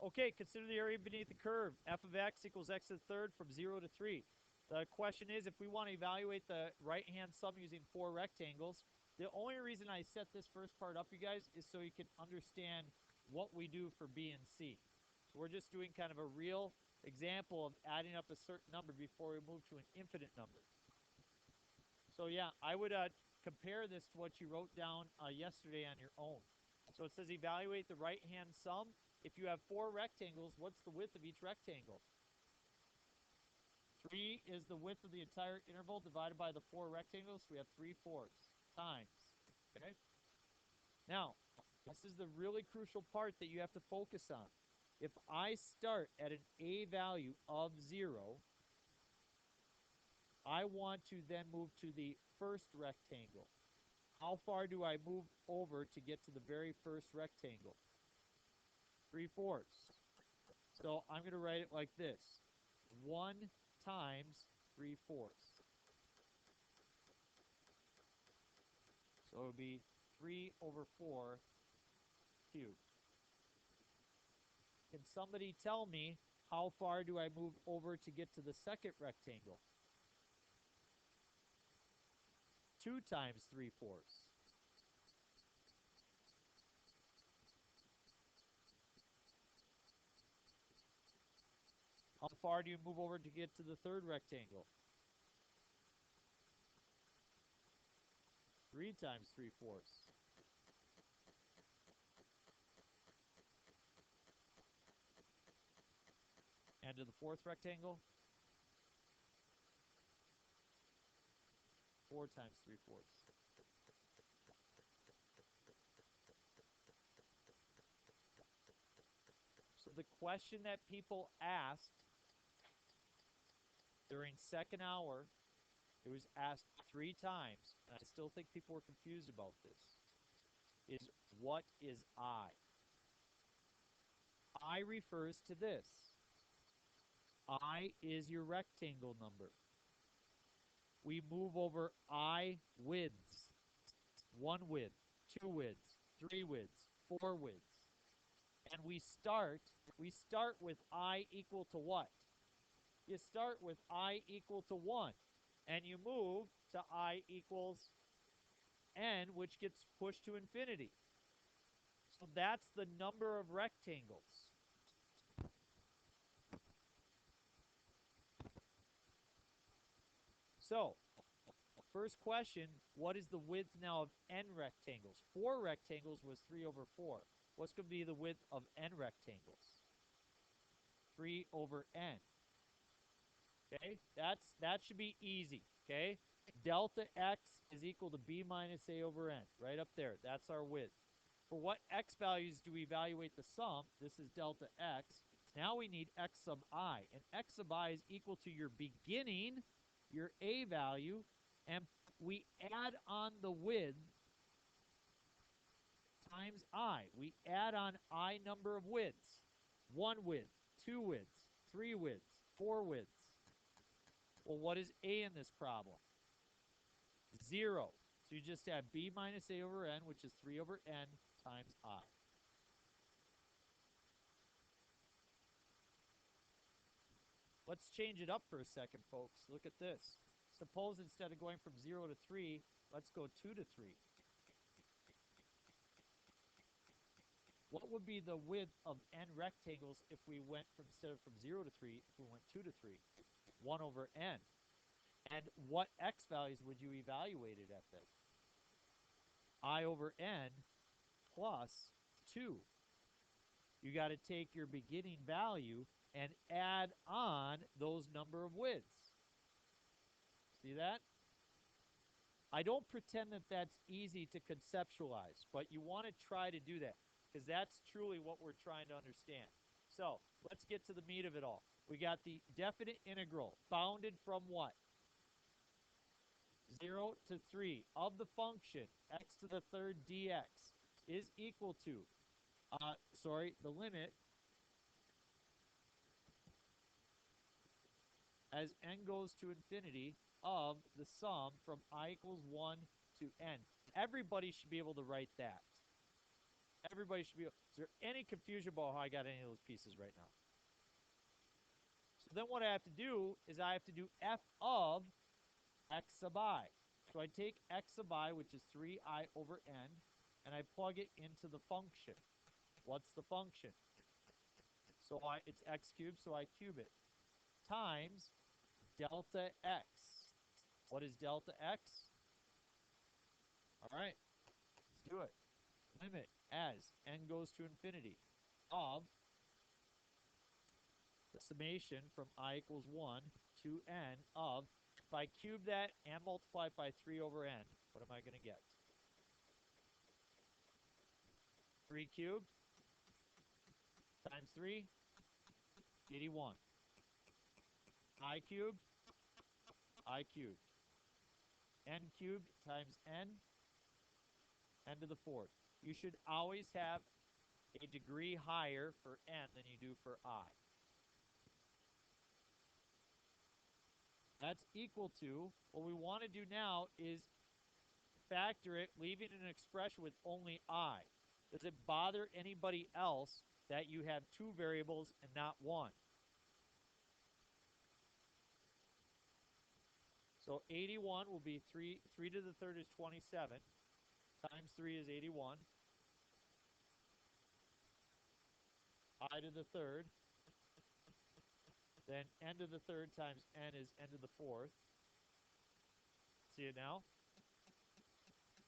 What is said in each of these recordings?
Okay, consider the area beneath the curve. F of x equals x to the third from 0 to 3. The question is, if we want to evaluate the right-hand sum using 4 rectangles, the only reason I set this first part up, you guys, is so you can understand what we do for B and C. So we're just doing kind of a real example of adding up a certain number before we move to an infinite number. So yeah, I would compare this to what you wrote down yesterday on your own. So it says evaluate the right-hand sum. If you have 4 rectangles, what's the width of each rectangle? 3 is the width of the entire interval divided by the 4 rectangles. We have 3/4 times. Okay? Now, this is the really crucial part that you have to focus on. If I start at an A value of 0, I want to then move to the first rectangle. How far do I move over to get to the very first rectangle? 3/4. So I'm going to write it like this. 1 times 3/4. So it would be 3/4 cubed. Can somebody tell me how far do I move over to get to the second rectangle? 2 times 3/4. How far do you move over to get to the third rectangle? 3 times 3/4. And to the fourth rectangle? 4 times 3/4. So the question that people asked during second hour, it was asked 3 times, and I still think people were confused about this, is what is I? I refers to this. I is your rectangle number. We move over I widths. 1 width, 2 widths, 3 widths, 4 widths. And we start with I equal to what? You start with I equal to 1. And you move to I equals n, which gets pushed to infinity. So that's the number of rectangles. So, first question, what is the width now of n rectangles? 4 rectangles was 3/4. What's going to be the width of n rectangles? 3/n. Okay, that should be easy. Okay, delta x is equal to b minus a over n. Right up there. That's our width. For what x values do we evaluate the sum? This is delta x. Now we need x sub I. And x sub I is equal to your beginning, your a value, and we add on the width times I. We add on I number of widths. 1 width, 2 widths, 3 widths, 4 widths. Well, what is a in this problem? 0. So you just add b minus a over n, which is 3/n times I. Let's change it up for a second, folks. Look at this. Suppose instead of going from 0 to 3, let's go 2 to 3. What would be the width of n rectangles if we went instead of from 0 to 3, if we went 2 to 3? 1/n. And what x values would you evaluate it at then? I over n plus 2. You got to take your beginning value and add on those number of widths. See that? I don't pretend that that's easy to conceptualize, but you want to try to do that because that's truly what we're trying to understand. So let's get to the meat of it all. We got the definite integral bounded from what? 0 to 3 of the function x to the third dx is equal to, the limit as n goes to infinity of the sum from I equals 1 to n. Everybody should be able to write that. Everybody should be. Is there any confusion about how I got any of those pieces right now? So then what I have to do is I have to do f of x sub I. So I take x sub I, which is 3I over n, and I plug it into the function. What's the function? So it's x cubed, so I cube it, times delta x. What is delta x? All right, let's do it. Limit as n goes to infinity of the summation from I equals 1 to n of, if I cube that and multiply it by 3 over n, what am I going to get? 3 cubed times 3, 81. I cubed, I cubed. N cubed times n to the fourth. You should always have a degree higher for n than you do for I. That's equal to, what we want to do now is factor it, leaving an expression with only I. Does it bother anybody else that you have two variables and not one? So 81 will be 3 to the third is 27, times 3 is 81. I to the third, then n to the third times n is n to the fourth. See it now?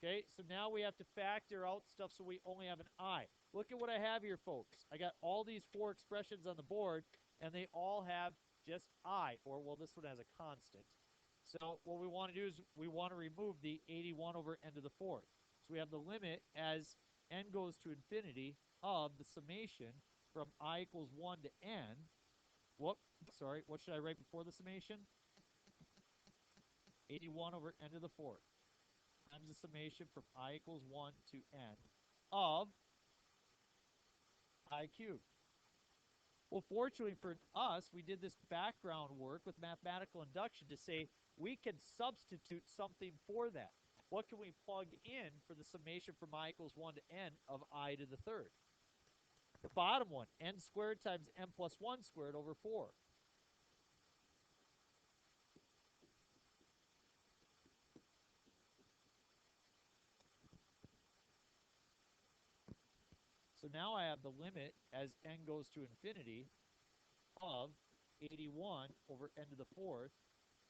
Okay, so now we have to factor out stuff so we only have an I. Look at what I have here, folks. I got all these four expressions on the board, and they all have just I, or, well, this one has a constant. So what we want to do is we want to remove the 81 over n to the fourth. So we have the limit as n goes to infinity of the summation from I equals 1 to n. What should I write before the summation? 81 over n to the fourth times the summation from I equals 1 to n of I cubed. Well, fortunately for us, we did this background work with mathematical induction to say we can substitute something for that. What can we plug in for the summation from I equals 1 to n of I to the third? The bottom one, n squared times n plus 1 squared over 4. So now I have the limit as n goes to infinity of 81 over n to the fourth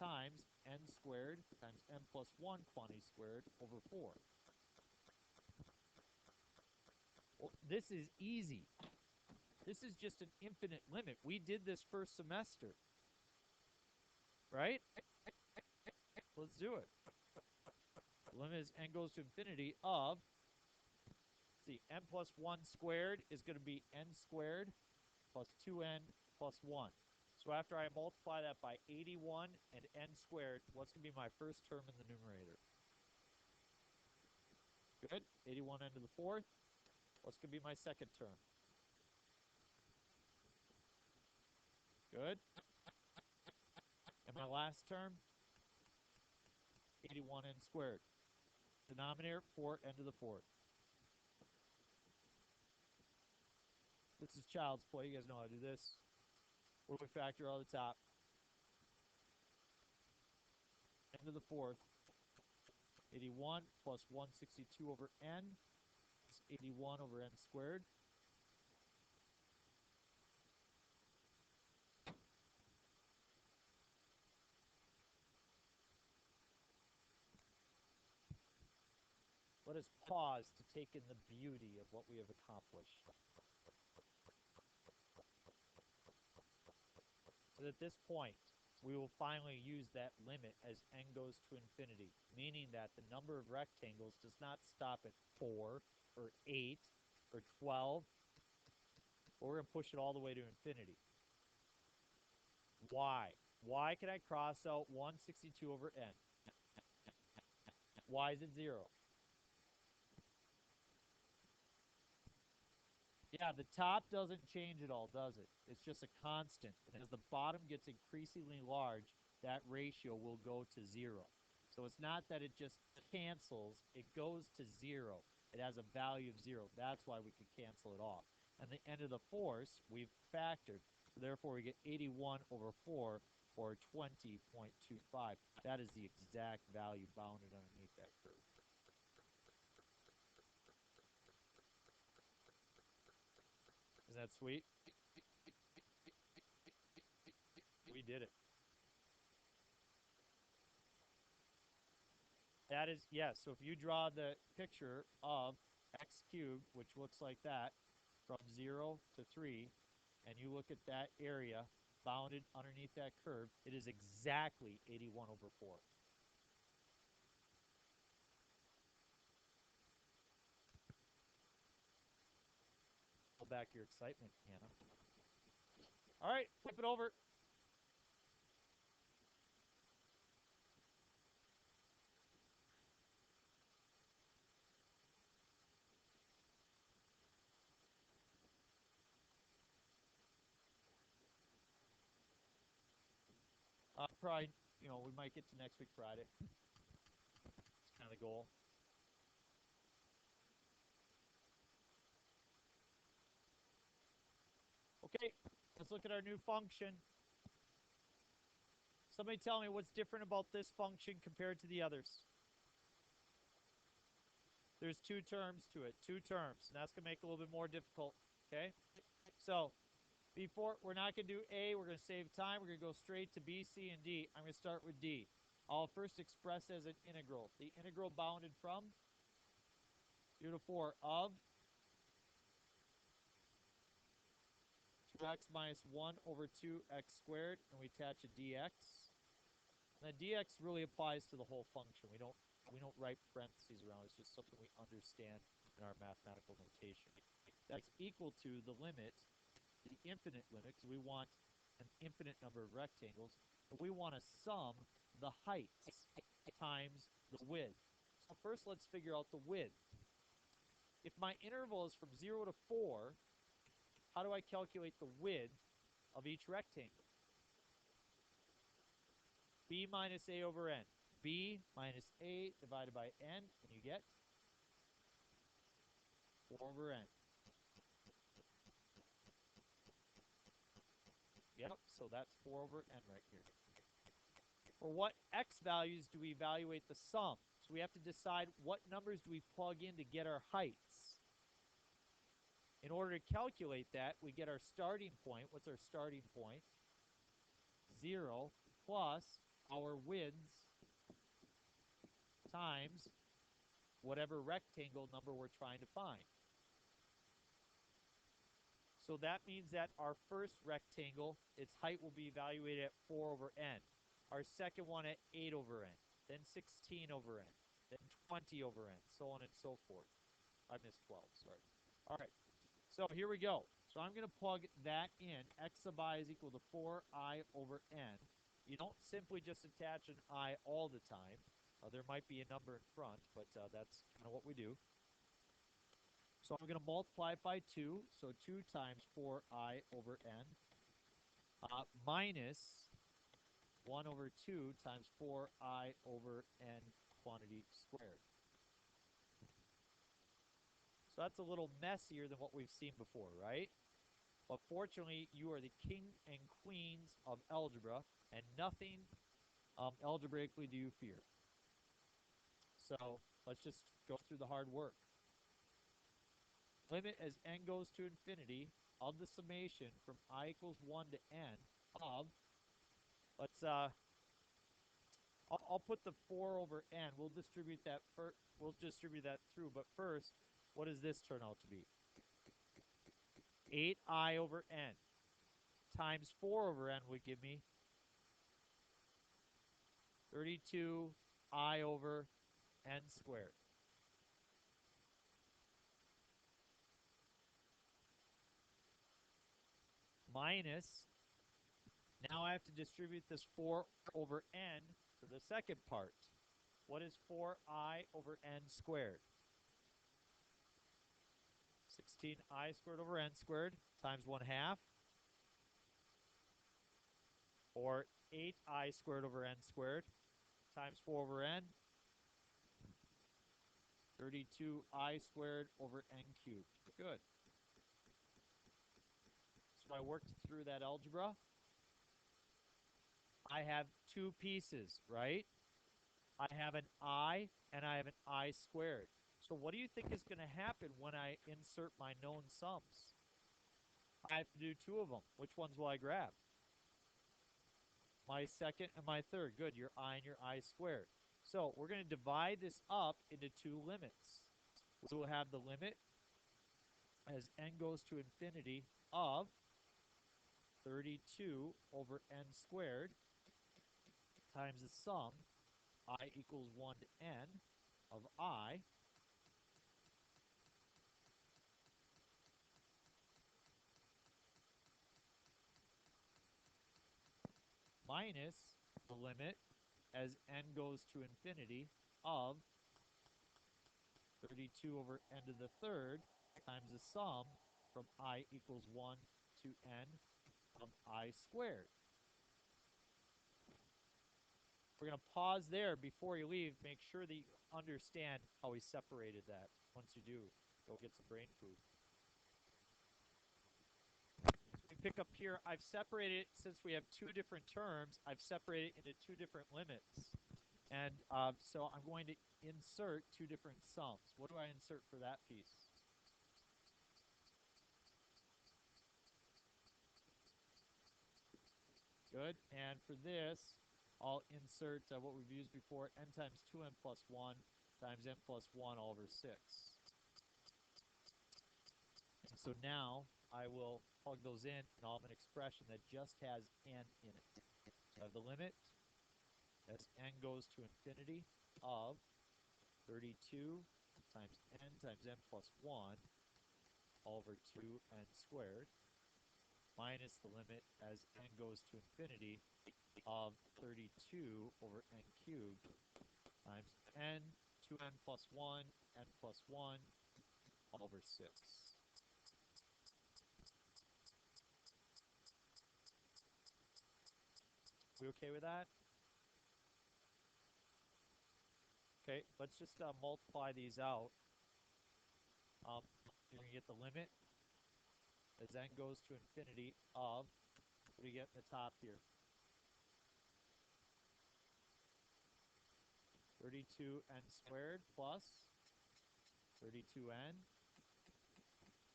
times n squared times n plus 1 quantity squared over 4. Well, this is easy. This is just an infinite limit. We did this first semester, right? Let's do it. The limit is n goes to infinity of, see, n plus 1 squared is going to be n squared plus 2n plus 1. So after I multiply that by 81 and n squared, what's going to be my first term in the numerator? Good. 81 n to the fourth. What's going to be my second term? Good. And my last term? 81 n squared. Denominator, 4 n to the fourth. This is child's play. You guys know how to do this. What do we factor all the top? N to the fourth. 81 plus 162 over n is 81 over n squared. Let us pause to take in the beauty of what we have accomplished. But at this point, we will finally use that limit as n goes to infinity, meaning that the number of rectangles does not stop at 4 or 8 or 12. But we're going to push it all the way to infinity. Why? Why can I cross out 162 over n? Why is it 0? Yeah, the top doesn't change at all, does it? It's just a constant. And as the bottom gets increasingly large, that ratio will go to 0. So it's not that it just cancels, it goes to 0 It has a value of 0. That's why we could cancel it off. And the end of the force, we've factored. So therefore, we get 81 over 4, or 20.25. That is the exact value bounded underneath that curve. Isn't that sweet? We did it. That is, yes. So if you draw the picture of x cubed, which looks like that, from 0 to 3, and you look at that area bounded underneath that curve, it is exactly 81 over 4. Hold back your excitement, Hannah. All right, flip it over. Probably, we might get to next week Friday. It's kind of the goal. Okay, let's look at our new function. Somebody tell me what's different about this function compared to the others. There's two terms to it, two terms, and that's going to make it a little bit more difficult, okay? So before, we're not going to do A. We're going to save time. We're going to go straight to B, C, and D. I'm going to start with D. I'll first express as an integral. The integral bounded from 0 to 4 of 2x minus 1 over 2x squared, and we attach a dx. And the dx really applies to the whole function. We don't write parentheses around it. It's just something we understand in our mathematical notation. That's equal to the limit, the infinite limit, because we want an infinite number of rectangles, but we want to sum the heights times the width. So first let's figure out the width. If my interval is from 0 to 4, how do I calculate the width of each rectangle? B minus A over N. B minus A divided by N, and you get 4 over N. Yep, so that's 4 over N right here. For what x values do we evaluate the sum? So we have to decide what numbers do we plug in to get our heights. In order to calculate that, we get our starting point. What's our starting point? 0 plus our widths times whatever rectangle number we're trying to find. So that means that our first rectangle, its height will be evaluated at 4 over n. Our second one at 8 over n. Then 16 over n. Then 20 over n. So on and so forth. I missed 12, sorry. All right, so here we go. So I'm going to plug that in. X sub I is equal to 4i over n. You don't simply just attach an I all the time. There might be a number in front, but that's kind of what we do. So I'm going to multiply it by 2. So 2 times 4i over n minus 1 over 2 times 4i over n quantity squared. So that's a little messier than what we've seen before, right? But fortunately, you are the king and queens of algebra, and nothing algebraically do you fear. So let's just go through the hard work. Limit as n goes to infinity of the summation from I equals 1 to n of, let's, I'll put the 4 over n. We'll distribute that through, but first, what does this turn out to be? 8i over n times 4 over n would give me 32i over n squared. Minus, now I have to distribute this 4 over n to the second part. What is 4i over n squared? 16i squared over n squared times 1/2, or 8i squared over n squared times 4 over n, 32I squared over n cubed. Good. So I worked through that algebra. I have two pieces, right? I have an I and I have an I squared. So what do you think is going to happen when I insert my known sums? I have to do two of them. Which ones will I grab? My second and my third. Good, your I and your I squared. So we're going to divide this up into two limits. So we'll have the limit as n goes to infinity of 32 over n squared times the sum I equals 1 to n of I minus the limit as n goes to infinity of 32 over n to the third times the sum from I equals 1 to n of I squared. We're going to pause there before you leave. Make sure that you understand how we separated that. Once you do, go get some brain food. We pick up here. I've separated, since we have two different terms, I've separated into two different limits. And so I'm going to insert two different sums. What do I insert for that piece? Good. And for this, I'll insert what we've used before, n times 2n plus 1 times n plus 1 all over 6. And so now I will plug those in, and I'll have an expression that just has n in it. So I have the limit as n goes to infinity of 32 times n plus 1 all over 2n squared minus the limit as n goes to infinity of 32 over n cubed times n 2n plus 1 n plus 1 all over 6. We okay with that? Okay, let's just multiply these out. You're going to get the limit as n goes to infinity of, what do you get in the top here? 32n squared plus 32n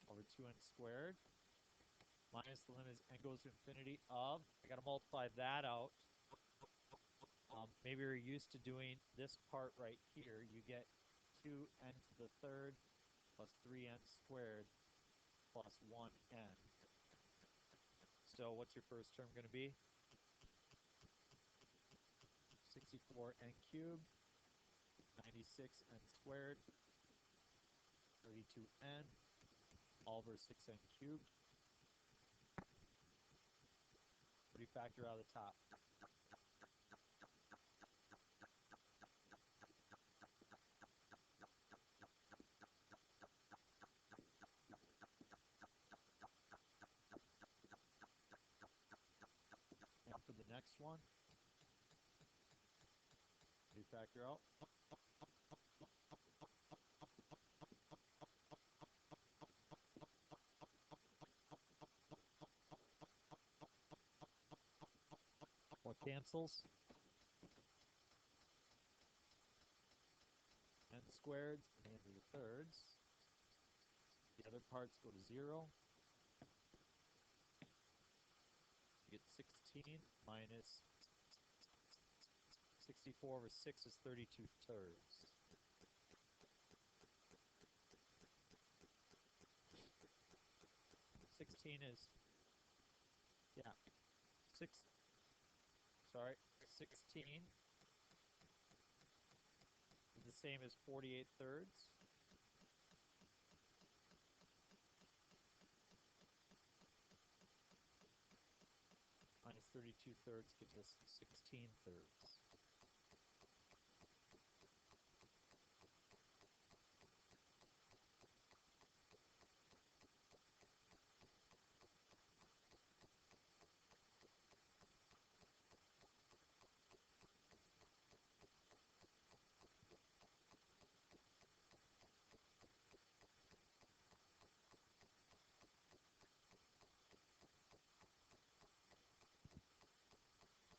over 2n squared minus the limit as n goes to infinity of, I got to multiply that out. Maybe you're used to doing this part right here. You get 2n to the third plus 3n squared plus 1n. So what's your first term going to be? 64n cubed, 96n squared, 32n, all over 6n cubed. What do you factor out of the top? And for the next one, what do you factor out? What cancels? N squareds and n to the thirds. The other parts go to 0. You get 16 minus 64 over 6 is 32 thirds. 16 is, yeah, 16 is the same as 48 thirds. Minus 32 thirds gives us 16 thirds.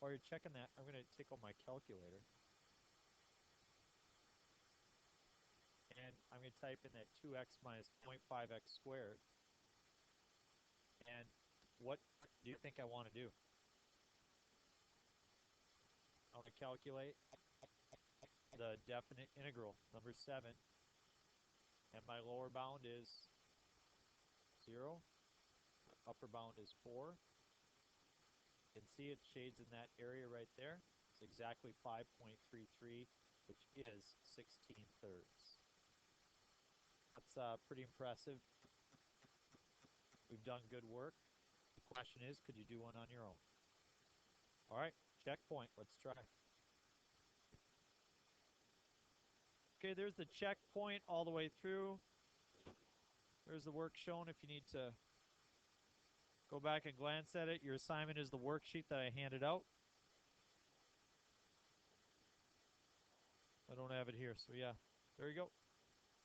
While you're checking that, I'm going to take out my calculator. And I'm going to type in that 2x minus 0.5x squared. And what do you think I want to do? I want to calculate the definite integral, number 7. And my lower bound is 0. Upper bound is 4. You can see it shades in that area right there. It's exactly 5.33, which is 16/3. That's pretty impressive. We've done good work. The question is, could you do one on your own? All right, checkpoint. Let's try. Okay, there's the checkpoint all the way through. There's the work shown if you need to go back and glance at it. Your assignment is the worksheet that I handed out. I don't have it here, so yeah, there you go.